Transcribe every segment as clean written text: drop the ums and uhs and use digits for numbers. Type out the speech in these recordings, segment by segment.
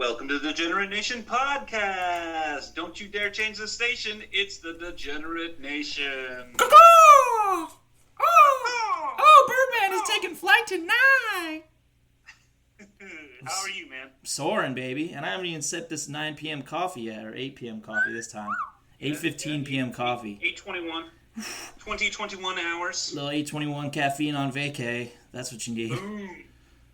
Welcome to the Degenerate Nation podcast. Don't you dare change the station. It's the Degenerate Nation. Oh, Birdman is taking flight tonight. How are you, man? Soaring, baby. And I haven't even sipped this 9 p.m. coffee yet, or 8 p.m. coffee this time. 8:15 p.m. coffee. 8:21. 21 hours. Little 8:21 caffeine on vacay. That's what you need. Boom.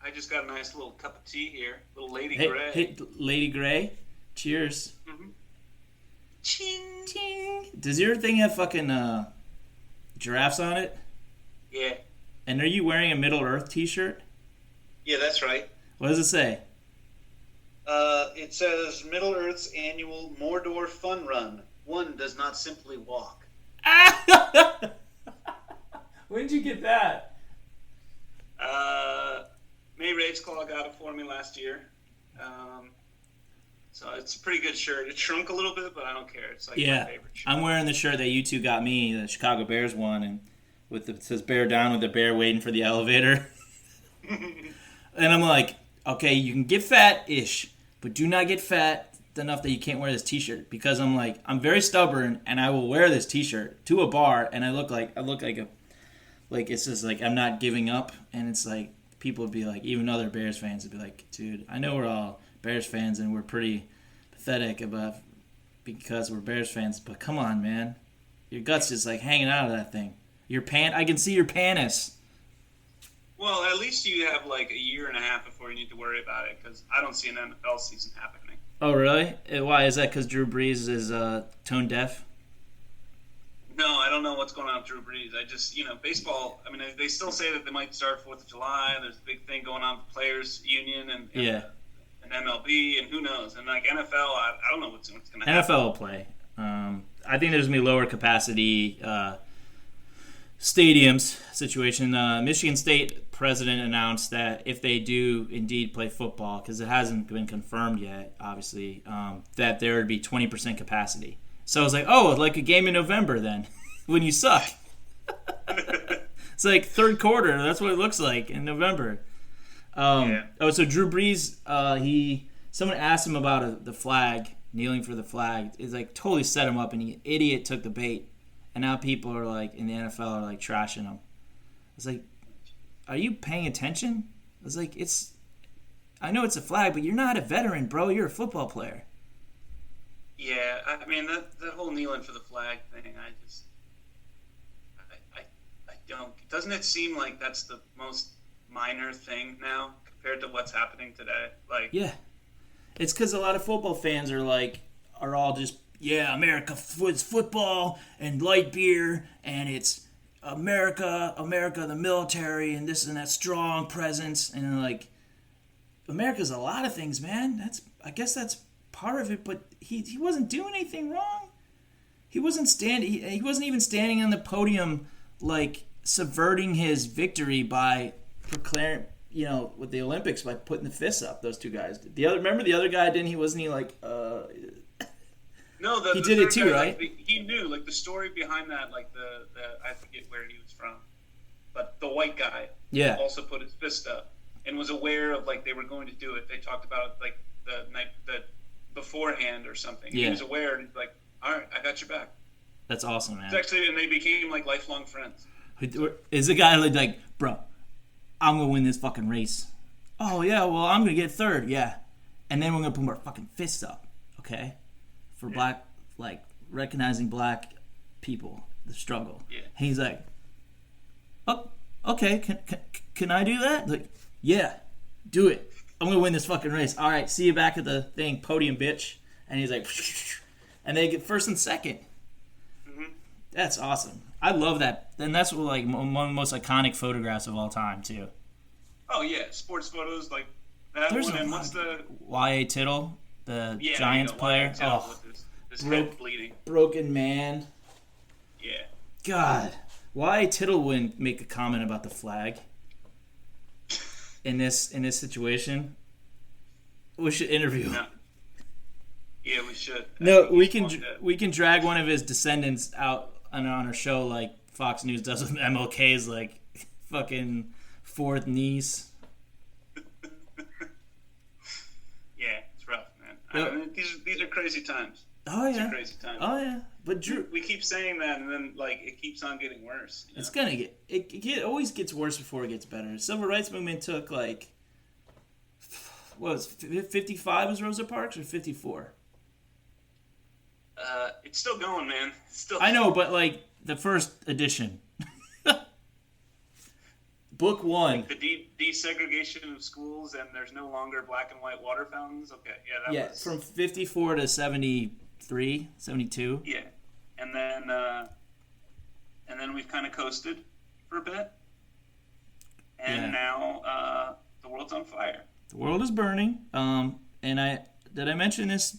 I just got a nice little cup of tea here. Little Lady Hey, Grey. hey, Lady Grey. Cheers. Mm-hmm. Ching. Ching. Does your thing have fucking giraffes on it? Yeah. And are you wearing a Middle Earth t-shirt? Yeah, that's right. What does it say? It says Middle Earth's annual Mordor Fun Run. One does not simply walk. When did you get that? May Rage Claw got it for me last year. So it's a pretty good shirt. It shrunk a little bit, but I don't care. It's like my favorite shirt. I'm wearing the shirt that you two got me, the Chicago Bears one, and it says bear down with the bear waiting for the elevator. And I'm like, okay, you can get fat-ish, but do not get fat enough that you can't wear this t-shirt, because I'm like, I'm very stubborn and I will wear this t-shirt to a bar and I look like it's just like I'm not giving up, and it's like people would be like, even other Bears fans would be like, dude, I know we're all Bears fans and we're pretty pathetic because we're Bears fans, but come on, man, your guts just like hanging out of that thing. I can see your panis. Well, at least you have like a year and a half before you need to worry about it, because I don't see an NFL season happening. Oh, really? Why? Is that because Drew Brees is tone deaf? No, I don't know what's going on with Drew Brees. I just, baseball, I mean, they still say that they might start 4th of July. There's a big thing going on with the Players Union and MLB, and who knows. And like NFL, I don't know what's going to happen. NFL will play. I think there's going to be lower capacity stadiums situation. Michigan State president announced that if they do indeed play football, because it hasn't been confirmed yet, obviously, that there would be 20% capacity. So I was like, oh, like a game in November then, when you suck. It's like third quarter. That's what it looks like in November. Oh, so Drew Brees, someone asked him about the flag, kneeling for the flag. It's like totally set him up, and the idiot took the bait. And now people are like, in the NFL are like trashing him. It's like, are you paying attention? It's like, I know it's a flag, but you're not a veteran, bro. You're a football player. Yeah, I mean, that whole kneeling for the flag thing, I don't. Doesn't it seem like that's the most minor thing now compared to what's happening today? Like, yeah. It's because a lot of football fans are all just, yeah, America is football and light beer, and it's America, the military, and this and that strong presence, and like, America's a lot of things, man. I guess that's part of it, but he wasn't doing anything wrong. He wasn't he wasn't even standing on the podium like subverting his victory by declaring, with the Olympics, by putting the fists up. Those two guys. Remember the other guy? Wasn't he like? No, he did it too, guy, right? Like, he knew, like, the story behind that, like the I forget where he was from, but the white guy also put his fist up and was aware of, like, they were going to do it. They talked about, like, the night beforehand or something. Yeah. He was aware, and he's like, all right, I got your back. That's awesome, man. It's actually, and they became like lifelong friends. Is the guy like, bro, I'm gonna win this fucking race? Oh yeah, well I'm gonna get third, yeah, and then we're gonna put our fucking fists up, okay, for black, like recognizing black people, the struggle. Yeah. And he's like, oh, okay, can I do that? Like, yeah, do it. I'm gonna win this fucking race. All right, see you back at the thing, podium, bitch. And he's like, and they get first and second. Mm-hmm. That's awesome. I love that, and that's like one of the most iconic photographs of all time, too. Oh yeah, sports photos like that. There's one. And what's the Y.A. Tittle, the Giants player? With his head bleeding. Broken man. Yeah. God, Y.A. Tittle wouldn't make a comment about the flag. In this situation, we should interview him. No. Yeah, we should. No, we can drag one of his descendants out on our show like Fox News does with MLK's like fucking fourth niece. Yeah, it's rough. These are crazy times. Oh These yeah. are crazy times. Oh yeah. But Drew, we keep saying that, and then like it keeps on getting worse. It's gonna get it always gets worse before it gets better. The civil rights movement took like what was 55 was Rosa Parks or 54? It's still going, man. I know, but like the first edition. Book 1. Like the desegregation of schools, and there's no longer black and white water fountains. Okay, yeah, that was from 54 to 73, 72. Yeah, and then we've kind of coasted for a bit, and now the world's on fire. The world is burning. And did I mention this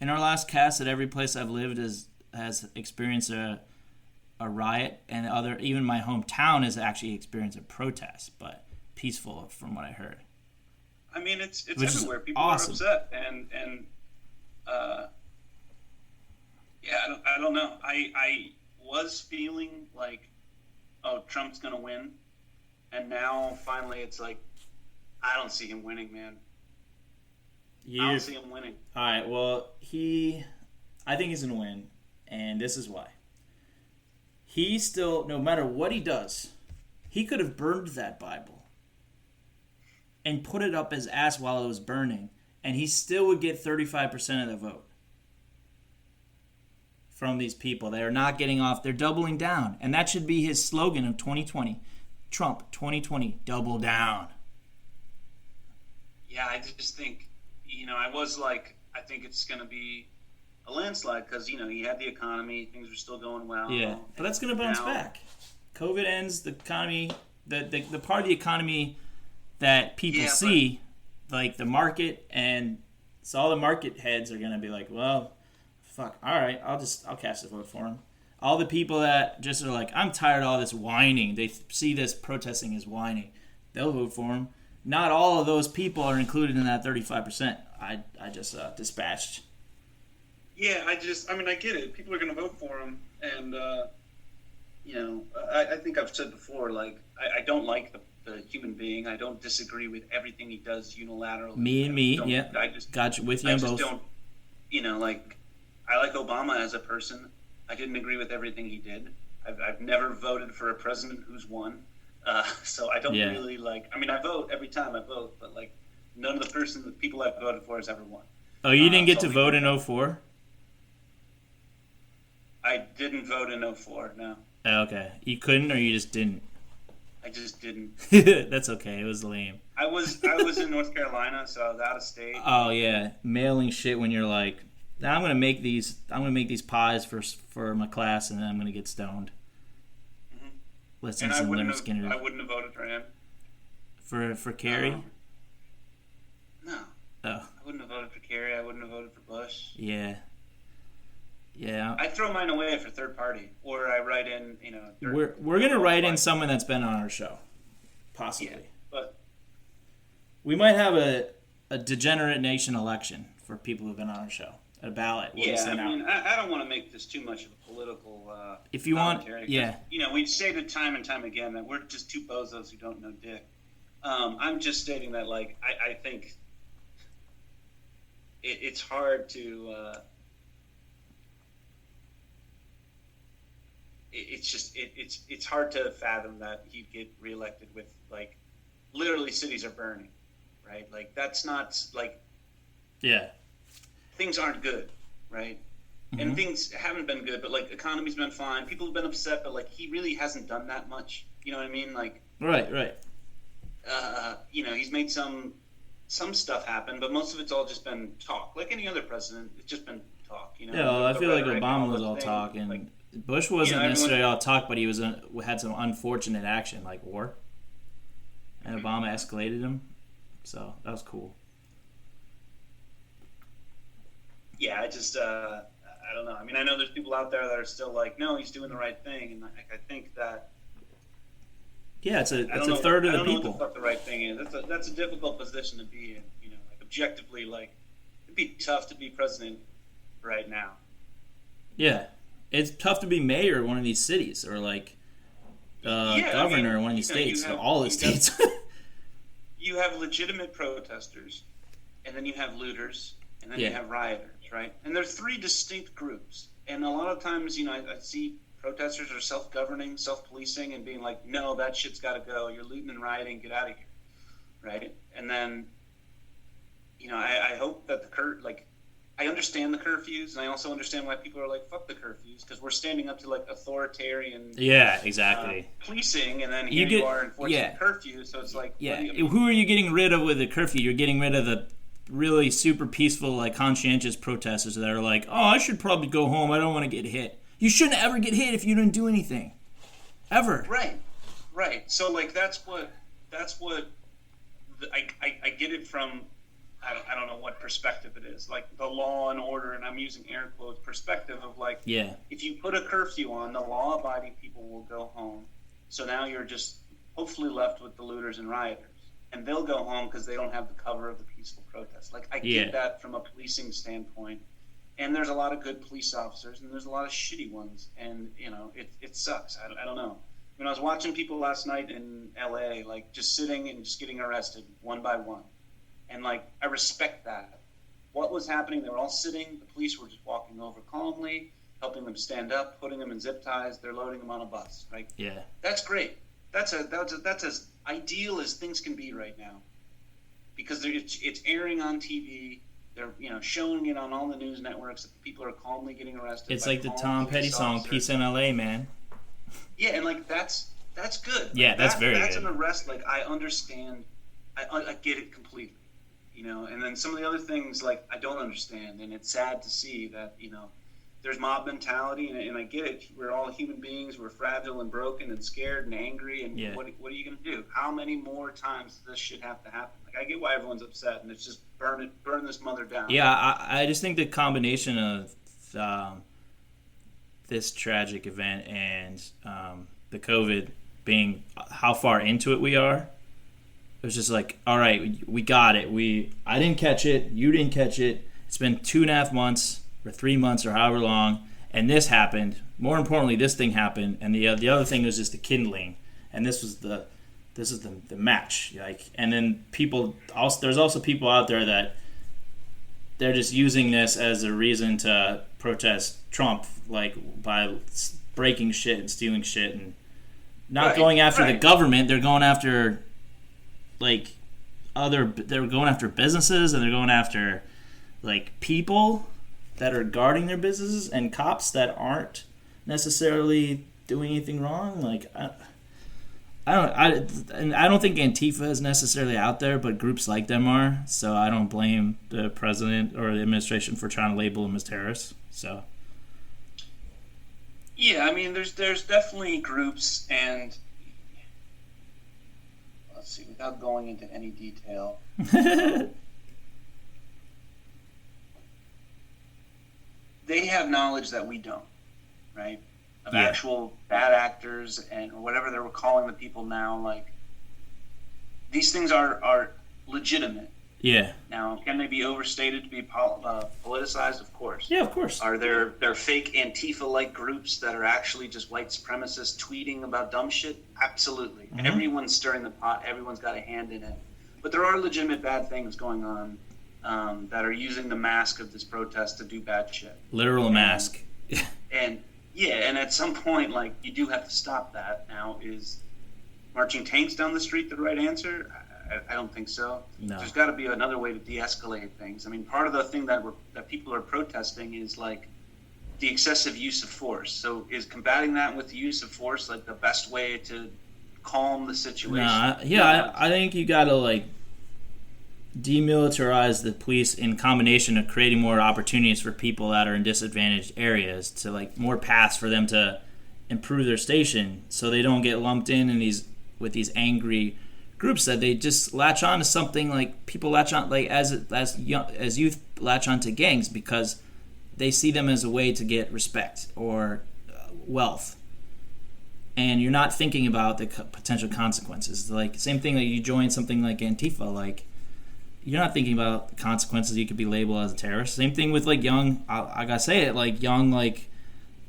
in our last cast that every place I've lived has experienced a riot, and even my hometown has actually experienced a protest, but peaceful from what I heard. I mean, it's everywhere. People awesome. Are upset, and I don't know. I was feeling like, oh, Trump's gonna win, and now finally it's like, I don't see him winning, man. I don't see him winning. All right, well, I think he's gonna win, and this is why. He still, no matter what he does, he could have burned that Bible and put it up his ass while it was burning, and he still would get 35% of the vote from these people. They are not getting off. They're doubling down, and that should be his slogan of 2020. Trump, 2020, double down. Yeah, I just think, I think it's going to be a landslide because, he had the economy, things are still going well. Yeah, but that's going to bounce back. COVID ends, the economy, the part of the economy that people see, like the market, and so all the market heads are going to be like, well, fuck, all right, I'll cast a vote for him. All the people that just are like, I'm tired of all this whining, they see this protesting as whining, they'll vote for him. Not all of those people are included in that 35%. I just dispatched. Yeah, I get it. People are going to vote for him, and I think I've said before, like I don't like the human being. I don't disagree with everything he does unilaterally. Yeah. I just got you with you on both. Don't, I like Obama as a person. I didn't agree with everything he did. I've never voted for a president who's won. So I don't really like. I mean, I vote every time I vote, but like none of the people I've voted for has ever won. Oh, you didn't get to vote in 2004? I didn't vote in 2004. No. Oh, okay, you couldn't, or you just didn't. I just didn't. That's okay. It was lame. I was in North Carolina, so I was out of state. Oh yeah, mailing shit when you're like, I'm gonna make these pies for my class, and then I'm gonna get stoned. Listen to Leonard Skinner. I wouldn't have voted for him. For Kerry? No. Oh. I wouldn't have voted for Kerry. I wouldn't have voted for Bush. Yeah. Yeah. I throw mine away for third party, or I write in, We're gonna write in someone that's been on our show, possibly. Yeah, but we might have a degenerate nation election for people who've been on our show. A ballot. I don't want to make this too much of a political. If you want, yeah. We've stated time and time again that we're just two bozos who don't know dick. I'm just stating that, like, I think it's hard to. It's hard to fathom that he'd get reelected with, like, literally cities are burning, right? Like, that's not like. Yeah. Things aren't good, right? Mm-hmm. And things haven't been good, but like economy's been fine. People have been upset, but like he really hasn't done that much. You know what I mean? Like right. He's made some stuff happen, but most of it's all just been talk. Like any other president, it's just been talk. Yeah, well, I feel like Obama was all talk, and like, Bush wasn't necessarily all talk, but he had some unfortunate action like war, and Obama escalated him, so that was cool. Yeah, I just, I don't know. I mean, I know there's people out there that are still like, no, he's doing the right thing, and I think that. Yeah, it's a third of the people. I don't know what the fuck the right thing is. That's a difficult position to be in. Like objectively, like it'd be tough to be president right now. Yeah, it's tough to be mayor of one of these cities, or like governor of one of these states, all the states. You have legitimate protesters, and then you have looters. and then you have rioters, right? And they're three distinct groups. And a lot of times, I see protesters are self-governing, self-policing, and being like, no, that shit's got to go. You're looting and rioting. Get out of here, right? And then, I hope that I understand the curfews, and I also understand why people are like, fuck the curfews, because we're standing up to, like, authoritarian policing, and then you are enforcing the curfew, so it's like... Yeah, who are you getting rid of with the curfew? You're getting rid of the really super peaceful, like, conscientious protesters that are like, oh, I should probably go home, I don't want to get hit. You shouldn't ever get hit if you didn't do anything. Ever. Right. So, like, that's what I get it from... I don't know what perspective it is, like the law and order, and I'm using air quotes, perspective of like, if you put a curfew on, the law-abiding people will go home. So now you're just hopefully left with the looters and rioters, and they'll go home because they don't have the cover of the peaceful protest. Like, I get that from a policing standpoint, and there's a lot of good police officers, and there's a lot of shitty ones, and it sucks. I don't know. When I was watching people last night in LA, like just sitting and just getting arrested one by one. And, like, I respect that. What was happening, they were all sitting. The police were just walking over calmly, helping them stand up, putting them in zip ties. They're loading them on a bus, right? Yeah. That's great. That's as ideal as things can be right now. Because it's airing on TV. They're, showing it on all the news networks that people are calmly getting arrested. It's like the Tom Petty song, Peace in L.A., man. Yeah, and, like, that's good. Yeah, like, that's very good. That's an arrest, like, I understand. I get it completely. And then some of the other things, like, I don't understand, and it's sad to see that, there's mob mentality, and I get it. We're all human beings. We're fragile and broken and scared and angry, and what are you going to do? How many more times does this shit have to happen? Like, I get why everyone's upset, and it's just burn this mother down. Yeah, I just think the combination of this tragic event and the COVID being how far into it we are, it was just like, all right, we got it. I didn't catch it. You didn't catch it. It's been 2.5 months or 3 months or however long, and this happened. More importantly, this thing happened, and the other thing was just the kindling, and this is the match. Like, and then there's also people out there that they're just using this as a reason to protest Trump, like by breaking shit and stealing shit and not going after the government. They're going after they're going after businesses, and they're going after like people that are guarding their businesses and cops that aren't necessarily doing anything wrong. Like, I don't think Antifa is necessarily out there, but groups like them are. So I don't blame the president or the administration for trying to label them as terrorists. So yeah, I mean, there's definitely groups, and let's see, without going into any detail. They have knowledge that we don't, right? Of actual bad actors or whatever they were calling the people now. Like, these things are legitimate. Yeah. Now, can they be overstated to be politicized? Of course. Yeah, of course. Are there fake Antifa-like groups that are actually just white supremacists tweeting about dumb shit? Absolutely. Mm-hmm. Everyone's stirring the pot. Everyone's got a hand in it. But there are legitimate bad things going on that are using the mask of this protest to do bad shit. Literal mask. and at some point, like, you do have to stop that. Now, is marching tanks down the street the right answer? I don't think so. No. There's got to be another way to de-escalate things. I mean, part of the thing that people are protesting is like the excessive use of force. So is combating that with the use of force like the best way to calm the situation? I think you got to like demilitarize the police in combination of creating more opportunities for people that are in disadvantaged areas, to like more paths for them to improve their station, so they don't get lumped in with these angry groups that they just latch on to something. Like, people latch on, like as youth latch on to gangs because they see them as a way to get respect or wealth, and you're not thinking about the potential consequences. Like, same thing, like you join something like Antifa, like you're not thinking about the consequences. You could be labeled as a terrorist. Same thing with like young, I gotta say it, like young, like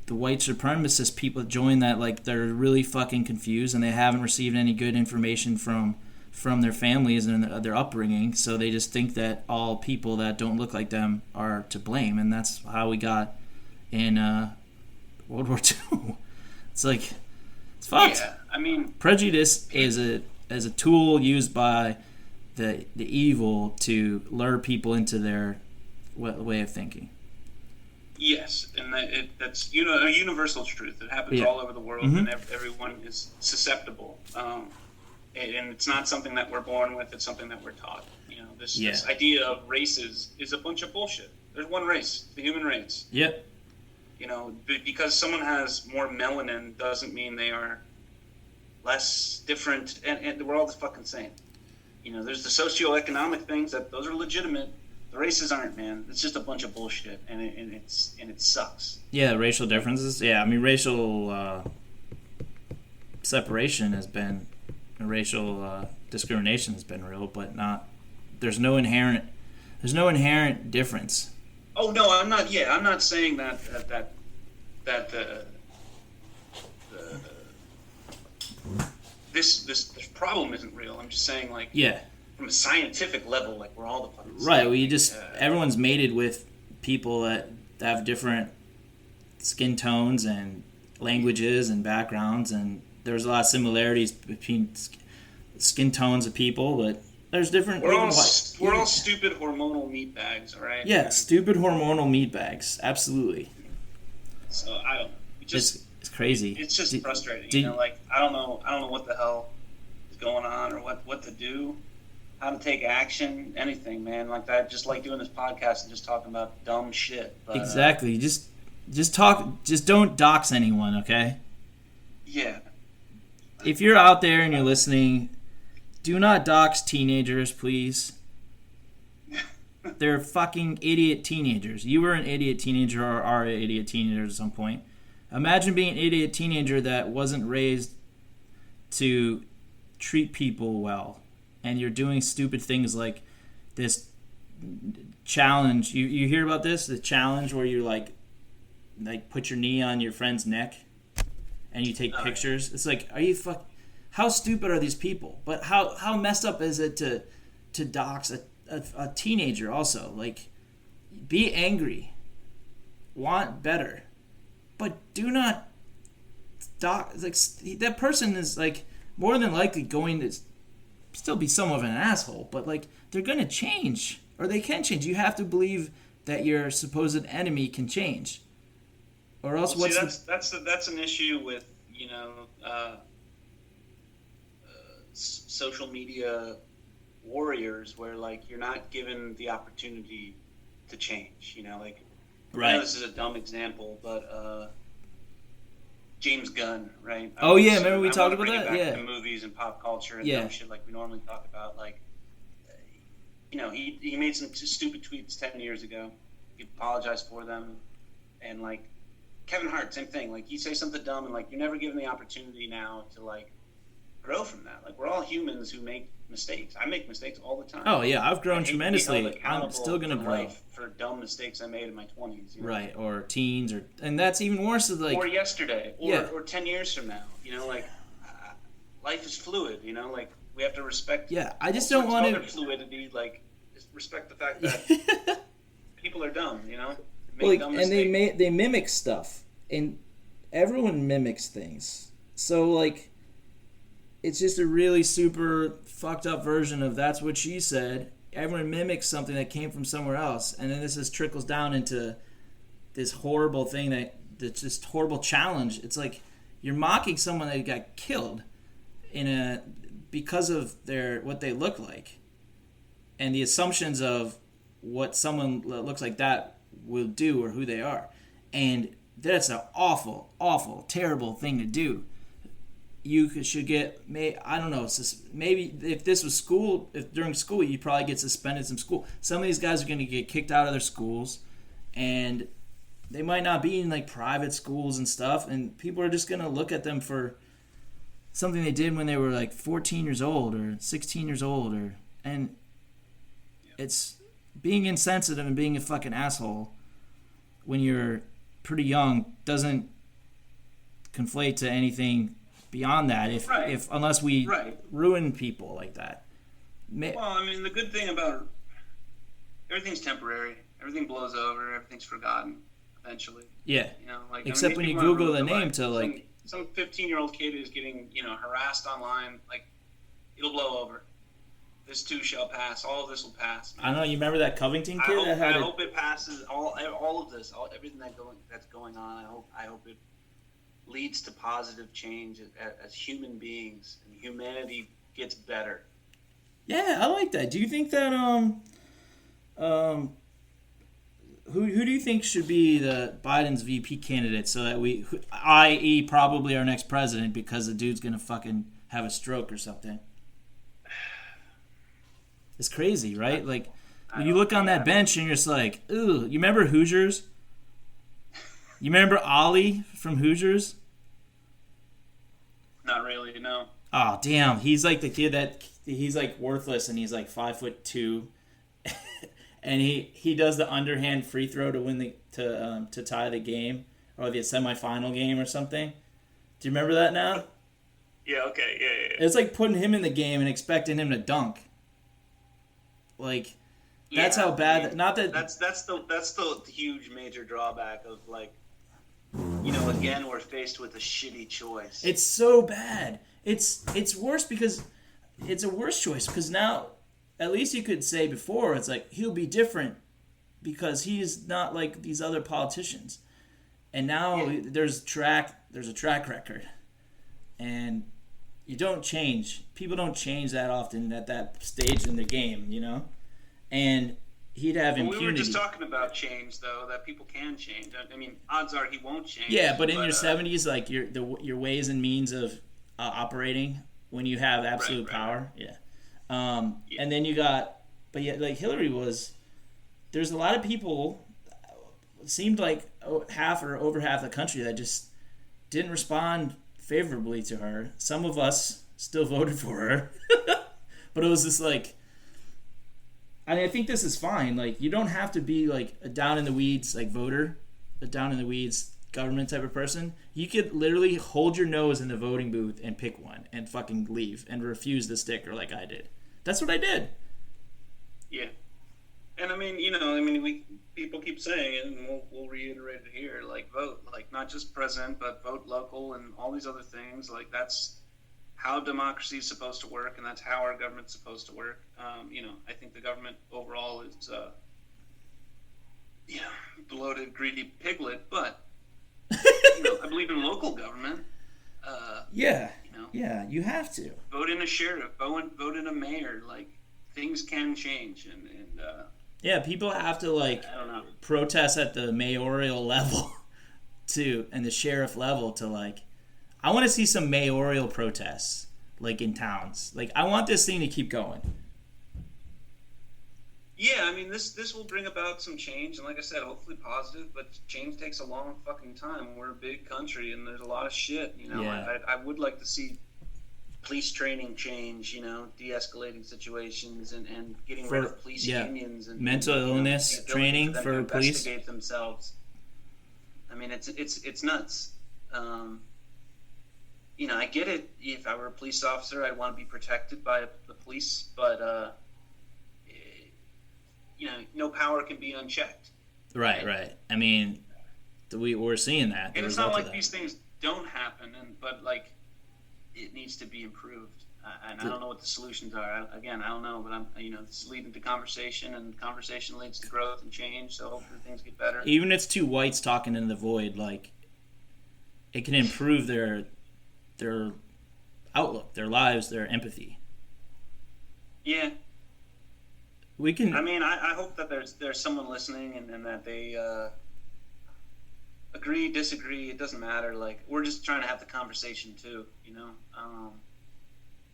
the white supremacist people join that, like they're really fucking confused and they haven't received any good information from from their families and their upbringing, so they just think that all people that don't look like them are to blame, and that's how we got in World War II. It's like, it's fucked. Yeah, I mean, prejudice is a tool used by the evil to lure people into their way of thinking. Yes, and that's a universal truth. It happens all over the world, and everyone is susceptible. And it's not something that we're born with; it's something that we're taught. This idea of races is a bunch of bullshit. There's one race, the human race. Yep. Because someone has more melanin doesn't mean they are less different, and we're all the fucking same. There's the socioeconomic things those are legitimate. The races aren't, man. It's just a bunch of bullshit, and it sucks. Yeah, racial differences. Yeah, I mean, racial separation has been, racial discrimination has been real, but not. There's no inherent difference. Oh no, I'm not. Yeah, I'm not saying that this problem isn't real. I'm just saying, like, from a scientific level, like, we're all the fucking same. Right. Well, everyone's mated with people that have different skin tones and languages and backgrounds, and there's a lot of similarities between skin tones of people, but there's different. We're all stupid hormonal meatbags, all right? Yeah, stupid hormonal meatbags, absolutely. So I don't. It's crazy. It's just frustrating. Like, I don't know what the hell is going on or what to do, how to take action, anything, man. Like that, just like doing this podcast and just talking about dumb shit. But, exactly. Just talk. Just don't dox anyone, okay? Yeah. If you're out there and you're listening, do not dox teenagers, please. They're fucking idiot teenagers. You were an idiot teenager or are an idiot teenager at some point. Imagine being an idiot teenager that wasn't raised to treat people well, and you're doing stupid things like this challenge. You hear about this? The challenge where you like put your knee on your friend's neck and you take pictures. It's like, are you how stupid are these people? But how messed up is it to dox a teenager also? Like, be angry, want better, but do not dox. Like, that person is like more than likely going to still be somewhat of an asshole, but like, they're gonna change, or they can change. You have to believe that your supposed enemy can change, or else that's an issue with social media warriors, where like you're not given the opportunity to change. Like, right. I know this is a dumb example, but James Gunn, right? Remember we talked about that? Yeah, movies and pop culture and dumb shit like we normally talk about. Like, he made some stupid tweets 10 years ago. He apologized for them, and like Kevin Hart, same thing. Like, you say something dumb, and like you're never given the opportunity now to like grow from that. Like, we're all humans who make mistakes. I make mistakes all the time. Oh yeah, I've grown tremendously. I'm still gonna grow for dumb mistakes I made in my 20s. Right, or teens, and that's even worse. Or yesterday, or 10 years from now. Life is fluid. Like, we have to respect. Yeah, I just don't want to fluidity. Like, just respect the fact that people are dumb. Make dumb mistakes. They mimic stuff, and everyone mimics things. So like, it's just a really super fucked up version of that's what she said. Everyone mimics something that came from somewhere else, and then this just trickles down into this horrible thing that's just horrible challenge. It's like you're mocking someone that got killed because of what they look like, and the assumptions of what someone that looks like that will do or who they are, and that's an awful, awful, terrible thing to do. You should get, I don't know, maybe if this was school, if during school, you'd probably get suspended from school. Some of these guys are going to get kicked out of their schools, and they might not be in like private schools and stuff, and people are just going to look at them for something they did when they were like 14 years old or 16 years old, and it's being insensitive and being a fucking asshole when you're pretty young doesn't conflate to anything beyond that, unless we ruin people like that. Well, I mean, the good thing about everything's temporary. Everything blows over. Everything's forgotten eventually. Yeah. You know, like except when you Google the name to like some 15-year-old kid is getting harassed online. Like, it'll blow over. This too shall pass. All of this will pass. Man. I don't know. You remember that Covington kid? I hope it passes. All of this, everything that's going on. I hope it leads to positive change as human beings, and humanity gets better. Yeah, I like that. Do you think that who do you think should be the Biden's VP candidate so that i.e. probably our next president, because the dude's gonna fucking have a stroke or something? It's crazy, right? Like, when you look on that bench and you're just like, ooh. You remember Hoosiers? You remember Ollie from Hoosiers? Not really, no. Oh, damn. He's like the kid that he's like worthless, and he's like 5'2", and he does the underhand free throw to win to tie the game, or the semifinal game or something. Do you remember that now? Yeah. Okay. Yeah. It's like putting him in the game and expecting him to dunk. Like, that's how bad. I mean, not that that's the huge major drawback of, like, again, we're faced with a shitty choice. It's so bad. It's worse because it's a worse choice, because now, at least you could say before, it's like, he'll be different because he's not like these other politicians. And now there's a track record, and you don't change. People don't change that often at that stage in the game, And he'd have impunity. We were just talking about change, though, that people can change. I mean, odds are he won't change. Yeah, but in your 70s, like your ways and means of operating when you have absolute power, and then you got, but yet, like, Hillary was. There's a lot of people. It seemed like half or over half the country that just didn't respond favorably to her. Some of us still voted for her, but it was just like. I think this is fine. Like, you don't have to be like a down in the weeds like voter, a down in the weeds government type of person. You could literally hold your nose in the voting booth and pick one and fucking leave and refuse the sticker like I did. That's what I did. Yeah, and people keep saying it, and we'll reiterate it here. Like, vote, like, not just president, but vote local and all these other things. Like, that's how democracy is supposed to work, and that's how our government's supposed to work. I think the government overall is, bloated, greedy piglet, but, I believe in local government. Yeah, you have to. Vote in a sheriff, vote in a mayor. Like, things can change, and yeah, people have to, like, I don't know, protest at the mayoral level, too, and the sheriff level to, like, I want to see some mayoral protests, like, in towns. Like, I want this thing to keep going. Yeah, I mean, this will bring about some change, and like I said, hopefully positive, but change takes a long fucking time. We're a big country, and there's a lot of shit, Yeah. I would like to see police training change, de-escalating situations, and getting rid of police unions. And mental illness training for police. Investigate themselves. I mean, it's nuts. I get it. If I were a police officer, I'd want to be protected by the police, but no power can be unchecked. Right. I mean, we're seeing that. And it's not like these things don't happen, but like, it needs to be improved. And I don't know what the solutions are. I don't know, but it's leading to conversation, and conversation leads to growth and change. So hopefully things get better. Even if it's two whites talking in the void, like, it can improve their outlook, their lives, their empathy. Yeah. We can. I mean, I hope that there's someone listening, and that they agree, disagree. It doesn't matter. Like, we're just trying to have the conversation too.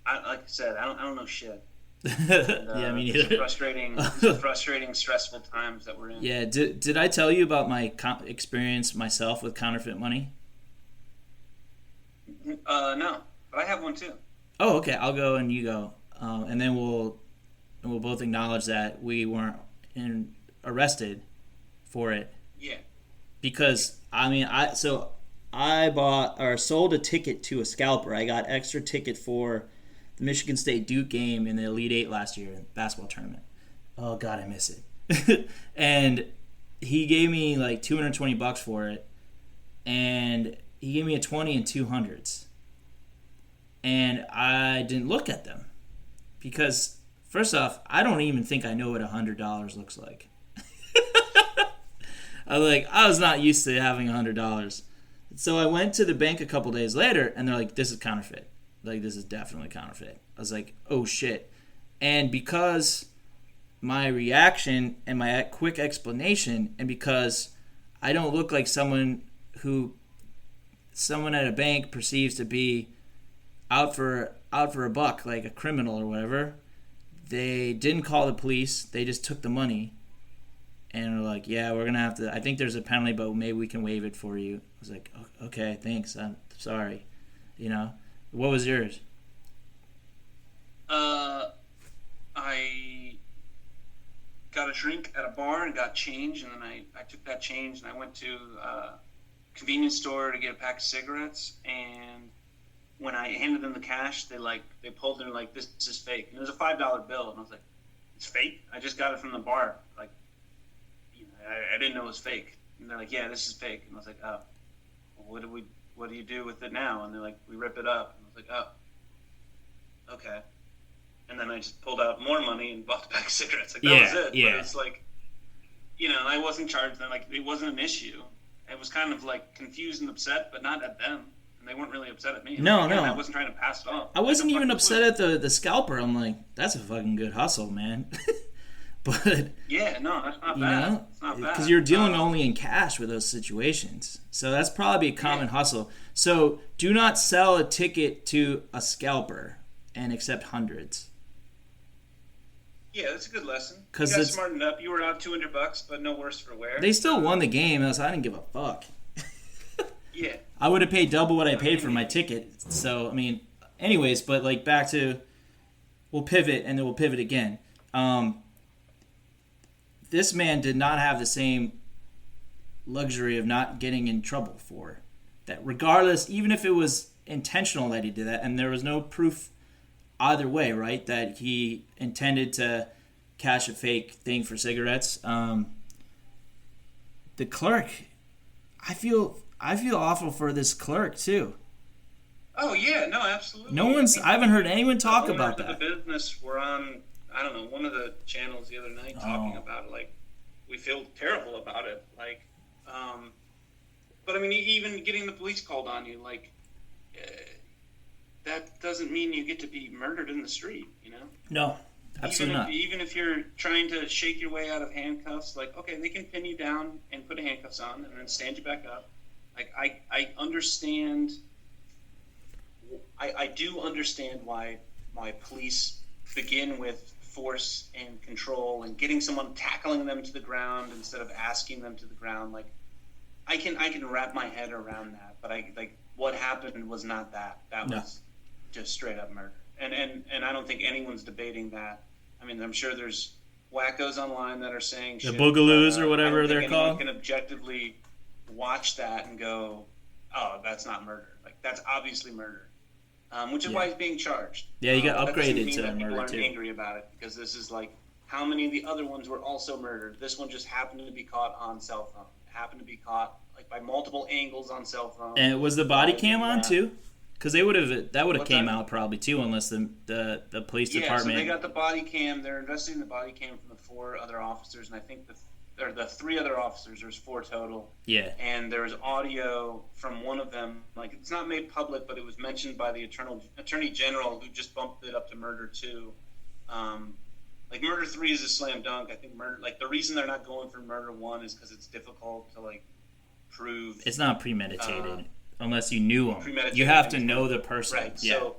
Like I said, I don't know shit. And, yeah, me neither. Frustrating, stressful times that we're in. Yeah. Did I tell you about my experience myself with counterfeit money? No, but I have one too. Oh, okay. I'll go and you go, and then we'll both acknowledge that we weren't arrested for it. Yeah. Because I bought or sold a ticket to a scalper. I got extra ticket for the Michigan State Duke game in the Elite Eight last year in the basketball tournament. Oh God, I miss it. And he gave me like $220 for it, and he gave me a 20 and 200s, and I didn't look at them because first off, I don't even think I know what $100 looks like. I was not used to having $100. So I went to the bank a couple days later, and they're like, this is counterfeit. Like, this is definitely counterfeit. I was like, oh, shit. And because my reaction and my quick explanation, and because I don't look like someone at a bank perceives to be out for a buck, like a criminal or whatever, they didn't call the police. They just took the money. And we're like, yeah, we're going to have to, I think there's a penalty, but maybe we can waive it for you. I was like, okay, thanks. I'm sorry. You know, what was yours? I got a drink at a bar and got change. And then I took that change and I went to a convenience store to get a pack of cigarettes. And when I handed them the cash, they pulled it and like, this is fake. And it was a $5 bill. And I was like, it's fake? I just got it from the bar. Like, I didn't know it was fake. And they're like, yeah, this is fake. And I was like, oh, well, what do you do with it now? And they're like, we rip it up. And I was like, oh, okay. And then I just pulled out more money and bought the pack of cigarettes. Like, that was it. Yeah. But it's like, I wasn't charged. Like, it wasn't an issue. I was kind of like confused and upset, but not at them. And they weren't really upset at me. No. I wasn't trying to pass it off. I wasn't even upset at the scalper. I'm like, that's a fucking good hustle, man. But yeah, no, that's not bad. It's not bad because you're dealing only in cash with those situations. So that's probably a common hustle. So do not sell a ticket to a scalper and accept hundreds. Yeah, that's a good lesson. You got smartened up. You were out $200, but no worse for wear. They still won the game, so I didn't give a fuck. Yeah, I would have paid double what I paid for my ticket. So I mean, anyways, but like back to, we'll pivot and then we'll pivot again. This man did not have the same luxury of not getting in trouble for that, regardless, even if it was intentional that he did that, and there was no proof either way, right, that he intended to cash a fake thing for cigarettes. The clerk, I feel awful for this clerk too. Oh yeah, no, absolutely. I haven't heard anyone talk about that. The business were on, I don't know, one of the channels the other night talking about it. Like, we feel terrible about it. Like, but I mean, even getting the police called on you, like, that doesn't mean you get to be murdered in the street, No, absolutely not. Even if you're trying to shake your way out of handcuffs, like, okay, they can pin you down and put handcuffs on and then stand you back up. Like, I understand. I do understand why police begin with force and control and getting someone, tackling them to the ground instead of asking them to the ground. Like, I can wrap my head around that, but what happened was not that. That was just straight up murder. And I don't think anyone's debating that. I mean, I'm sure there's wackos online that are saying the boogaloos or whatever they're called. Can objectively watch that and go, oh, that's not murder. Like, that's obviously murder. Which is why he's being charged. Yeah, you got upgraded to that murder people too. Aren't angry about it because this is like, how many of the other ones were also murdered? This one just happened to be caught on cell phone. It happened to be caught like by multiple angles on cell phone. And was the body cam on too? Because that would have came out probably too, unless the police department. Yeah, so they got the body cam. They're investigating the body cam from the 4 other officers, and I think the 3 other officers. There's 4 total. Yeah. And there was audio from one of them. Like, it's not made public, but it was mentioned by the attorney general, who just bumped it up to murder 2. Like, murder 3 is a slam dunk. I think murder, like, the reason they're not going for murder 1 is because it's difficult to like prove. It's not premeditated unless you knew them. You have to know the person. Right. Yeah.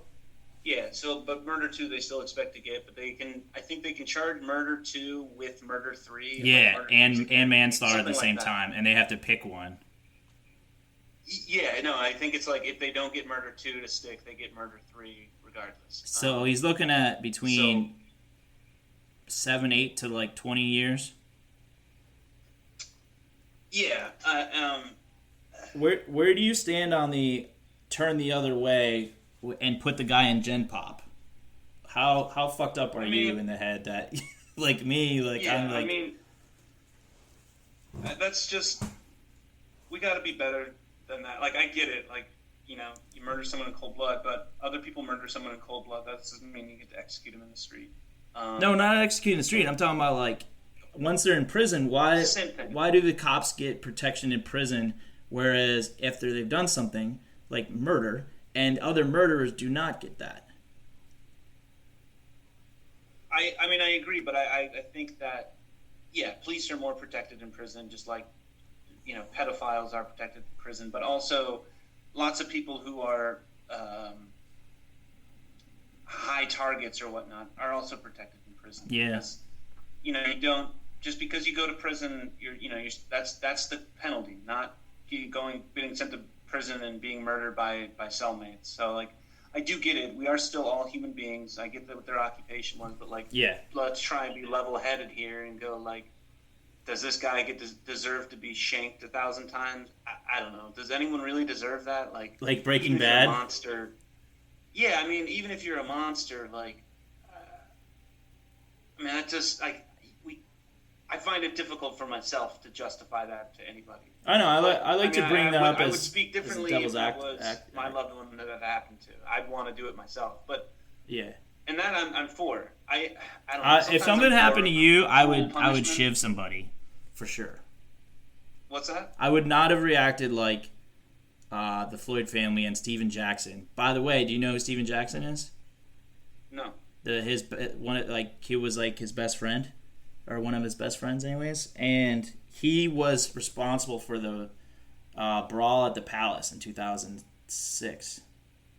But murder 2 they still expect to get, but I think they can charge murder 2 with murder 3. Yeah, and manslaughter at the same time, and they have to pick one. Yeah, no, I think it's like if they don't get murder 2 to stick, they get murder 3 regardless. So he's looking at between 7-8 to like 20 years. Yeah. Where do you stand on the turn the other way and put the guy in Gen Pop? how fucked up are you in the head that, like me, like yeah, I'm like. I mean, that's just, we got to be better than that. Like, I get it. Like, you know, you murder someone in cold blood, but other people murder someone in cold blood. That doesn't mean you get to execute them in the street. No, not executing in the street. I'm talking about, like, once they're in prison, why do the cops get protection in prison, whereas after they've done something, like murder, and other murderers do not get that? I mean, I agree, but I think that, yeah, police are more protected in prison, just like, you know, pedophiles are protected in prison, but also lots of people who are high targets or whatnot are also protected in prison. Yeah. Because, you know, you don't, just because you go to prison, that's the penalty, not you being sent to prison and being murdered by cellmates. So, like, I do get it. We are still all human beings. I get that what their occupation was, but, like, yeah, let's try and be level-headed here and go, like, does this guy deserve to be shanked 1,000 times? I don't know. Does anyone really deserve that? Like Breaking Bad? Monster. Yeah, I mean, even if you're a monster, like, I mean, I find it difficult for myself to justify that to anybody. I know. I like to bring that up I as would speak differently as if it was my loved one that happened to. I'd want to do it myself, but yeah. And that I'm for. I don't know. If something happened to you, I would shiv somebody, for sure. What's that? I would not have reacted like the Floyd family and Steven Jackson. By the way, do you know who Steven Jackson is? No. He was like his best friend, or one of his best friends, anyways, and he was responsible for the brawl at the Palace in 2006,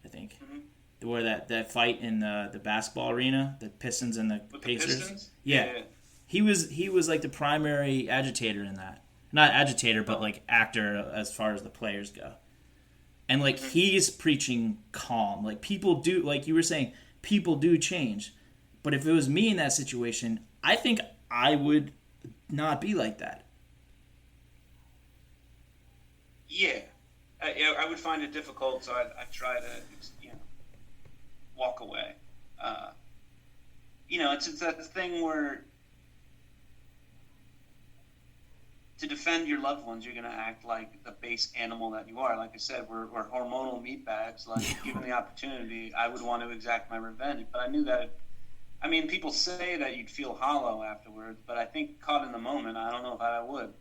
I think. Mm-hmm. Where that fight in the basketball arena, the Pistons and the Pacers. The Pistons? Yeah. He was like the primary agitator in that. Not agitator, but like actor as far as the players go. And like he's preaching calm. Like people do, like you were saying, people do change. But if it was me in that situation, I think I would not be like that. Yeah. I would find it difficult, so I'd try to, walk away. It's that thing where to defend your loved ones, you're going to act like the base animal that you are. Like I said, we're hormonal meatbags. Like, given the opportunity, I would want to exact my revenge. But I knew that, people say that you'd feel hollow afterwards, but I think caught in the moment, I don't know if I would.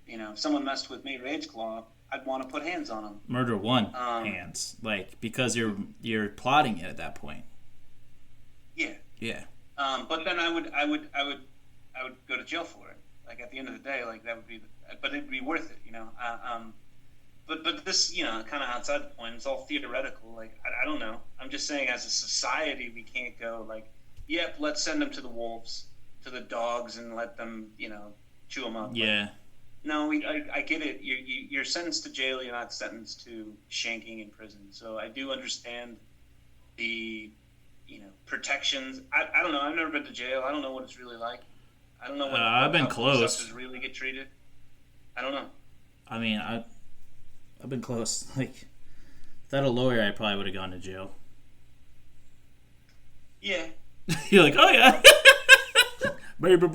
If someone messed with me, Rage Claw, I'd want to put hands on them. Murder one hands, like, because you're plotting it at that point. Yeah. Yeah. But then I would go to jail for it. Like, at the end of the day, like, that would be, but it'd be worth it, But this, kind of outside the point, it's all theoretical. Like, I don't know. I'm just saying, as a society, we can't go like, yep, let's send them to the wolves, to the dogs, and let them, chew them up. Yeah. Like, no, I get it. You're sentenced to jail. You're not sentenced to shanking in prison. So I do understand the, protections. I don't know. I've never been to jail. I don't know what it's really like. I don't know what I've been close. Really get treated. I don't know. I mean, I've been close. Like, without a lawyer, I probably would have gone to jail. Yeah. You're like, oh yeah, baby.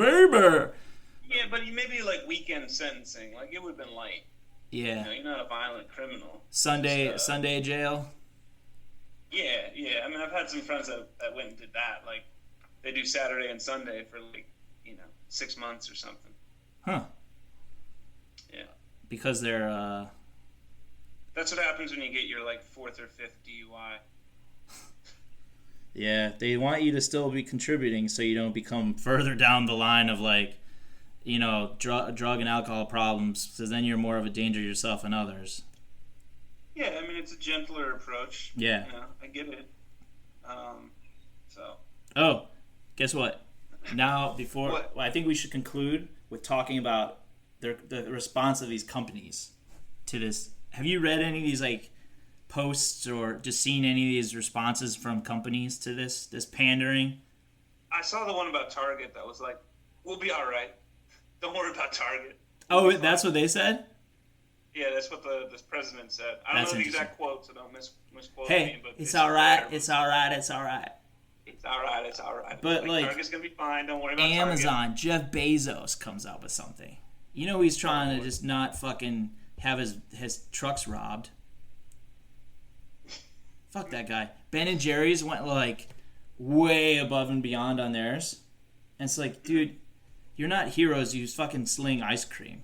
Yeah, but maybe like weekend sentencing, like it would have been light. Yeah. You're not a violent criminal. Sunday jail. Yeah. I've had some friends that went and did that. Like, they do Saturday and Sunday for 6 months or something. Huh. Yeah. Because they're. That's what happens when you get your 4th or 5th DUI. Yeah, they want you to still be contributing so you don't become further down the line of drug and alcohol problems, because then you're more of a danger to yourself and others. Yeah, it's a gentler approach. Yeah. I get it. Oh, guess what? Now, I think we should conclude with talking about the response of these companies to this. Have you read any of these posts or just seen any of these responses from companies to this pandering? I saw the one about Target that was like, "We'll be all right. Don't worry about Target." Oh, that's what they said? Yeah, that's what this president said. I don't know the exact quote, so don't misquote me. But it's all right. It's all right. It's all right. It's all right. It's all right. But Target's gonna be fine. Don't worry about Amazon. Target. Jeff Bezos comes out with something. He's trying to just not fucking have his trucks robbed. Fuck that guy. Ben and Jerry's went way above and beyond on theirs. And it's like, dude, you're not heroes. You fucking sling ice cream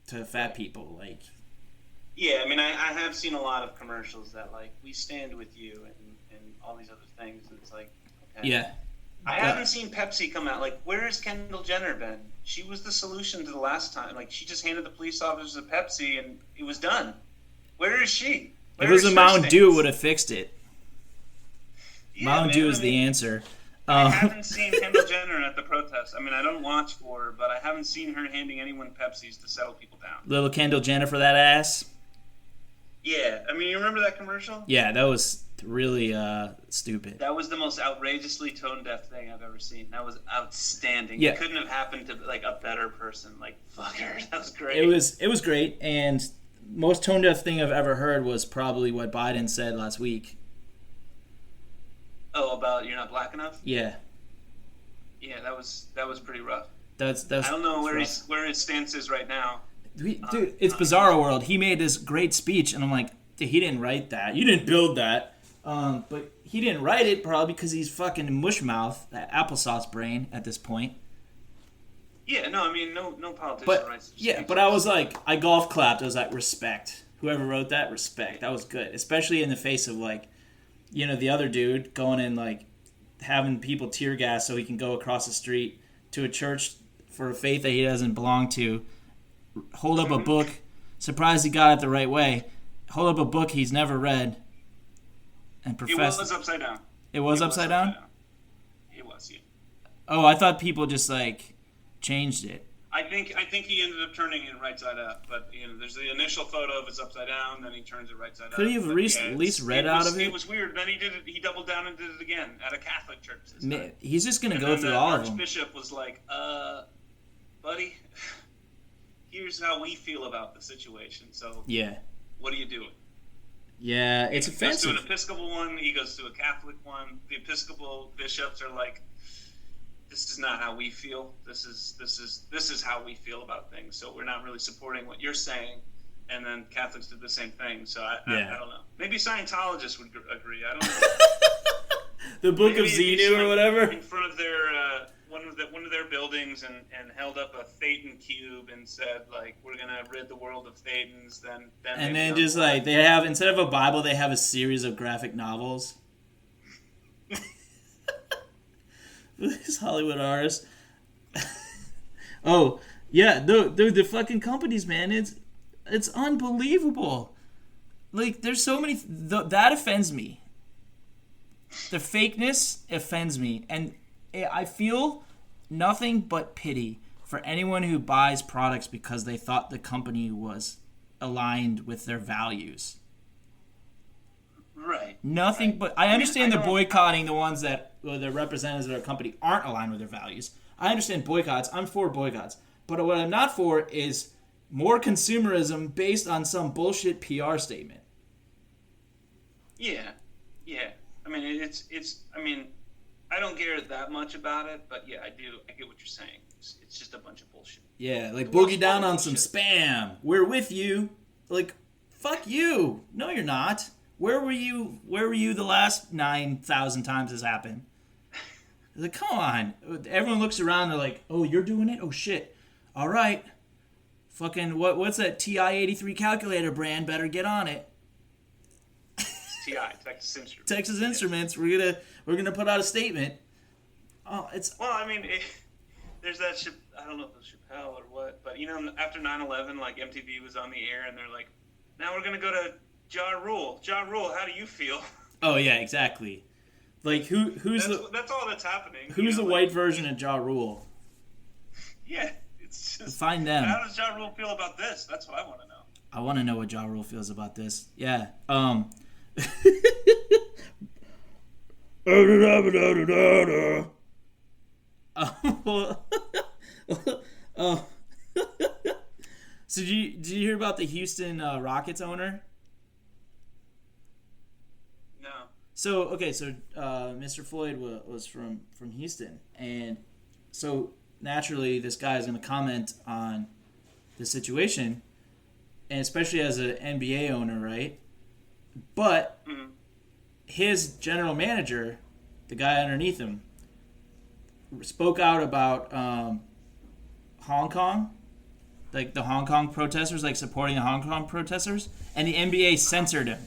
to fat people. Yeah, I mean, I have seen a lot of commercials that we stand with you and all these other things. It's like, okay. Yeah. I haven't seen Pepsi come out. Where has Kendall Jenner been? She was the solution to the last time. She just handed the police officers a Pepsi and it was done. Where is she? If it was a Mountain Dew, it would have fixed it. Yeah, Mountain Dew is the answer. I haven't seen Kendall Jenner at the protest. I mean, I don't watch for her, but I haven't seen her handing anyone Pepsis to settle people down. Little Kendall Jenner for that ass? Yeah. I mean, you remember that commercial? Yeah, that was really stupid. That was the most outrageously tone-deaf thing I've ever seen. That was outstanding. Yeah. It couldn't have happened to a better person. Fuck her. That was great. It was great, and most tone-deaf thing I've ever heard was probably what Biden said last week. Oh, about you're not black enough? Yeah. Yeah, that was pretty rough. That's I don't know where his stance is right now. Dude, it's Bizarro World. He made this great speech, and I'm like, he didn't write that. You didn't build that. But he didn't write it probably because he's fucking mushmouth, that applesauce brain at this point. Yeah, no, I mean, no politician writes speech. Yeah, but I was like, I golf clapped. I was like, respect. Whoever wrote that, respect. That was good. Especially in the face of the other dude going and having people tear gas so he can go across the street to a church for a faith that he doesn't belong to, hold up a book, surprised he got it the right way, hold up a book he's never read, and profess. It was upside down. It was upside down? It was, yeah. Oh, I thought people just changed it. I think he ended up turning it right side up, but there's the initial photo of it's upside down, then he turns it right side up. Could he have at least read out of it? It was weird. Then he did it. He doubled down and did it again at a Catholic church. He's just gonna go through all of them. The Archbishop was like, buddy, here's how we feel about the situation. So yeah, what are you doing? Yeah, it's offensive. He goes to an Episcopal one. He goes to a Catholic one. The Episcopal bishops are like, this is not how we feel. This is how we feel about things. So we're not really supporting what you're saying. And then Catholics did the same thing. So I don't know. Maybe Scientologists would agree. I don't know. The Book of Xenu or whatever. In front of their one of their buildings and held up a Thetan cube and said we're gonna rid the world of Thetans. Then just they have, instead of a Bible, they have a series of graphic novels. These Hollywood artists. Oh yeah, dude, the fucking companies, man, it's unbelievable. There's so many that offends me. The fakeness offends me, and I feel nothing but pity for anyone who buys products because they thought the company was aligned with their values. Right. Nothing right. But I understand the boycotting the ones that the representatives of their company aren't aligned with their values. I understand boycotts. I'm for boycotts. But what I'm not for is more consumerism based on some bullshit PR statement. Yeah. Yeah. I mean, it's. I mean, I don't care that much about it, but yeah, I do. I get what you're saying. It's just a bunch of bullshit. Yeah, boogie down on some spam. We're with you. Fuck you. No, you're not. Where were you? Where were you the last 9,000 times this happened? Come on. Everyone looks around. They're like, "Oh, you're doing it? Oh shit! All right. Fucking what's that TI-83 calculator brand? Better get on it." TI, Texas Instruments. Texas Instruments. We're gonna put out a statement. Oh, it's. Well, I mean, there's that. I don't know if it was Chappelle or what, but after 9/11, MTV was on the air, and they're like, "Now we're gonna go to Ja Rule. Ja Rule, how do you feel?" Oh yeah, exactly. That's all that's happening. Who's the white version of Ja Rule? Yeah, it's just find them. How does Ja Rule feel about this? That's what I want to know. I want to know what Ja Rule feels about this. Yeah. So did you hear about the Houston Rockets owner? No. So Mr. Floyd was from Houston, and so naturally this guy is going to comment on the situation, and especially as an NBA owner, right? But his general manager, the guy underneath him, spoke out about Hong Kong, like the Hong Kong protesters, like supporting the Hong Kong protesters, and the NBA censored him.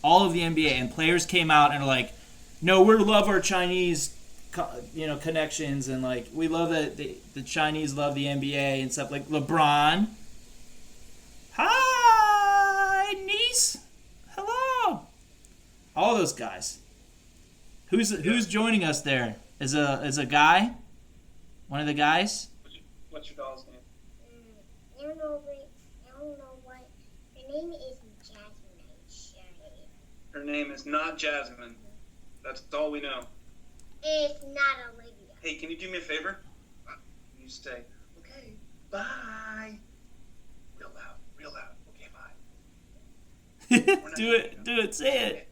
All of the NBA and players came out and are like, "No, we love our Chinese, connections, and like we love that the Chinese love the NBA and stuff." Like LeBron, hi niece, hello, all those guys. Who's joining us there? Is a guy, one of the guys. What's your doll's name? I don't know what. Her name is Jasmine. Her name is not Jasmine. That's all we know. It's not Olivia. Hey, can you do me a favor? You stay. Okay. Bye. Real loud. Okay, bye. Do it. Say it.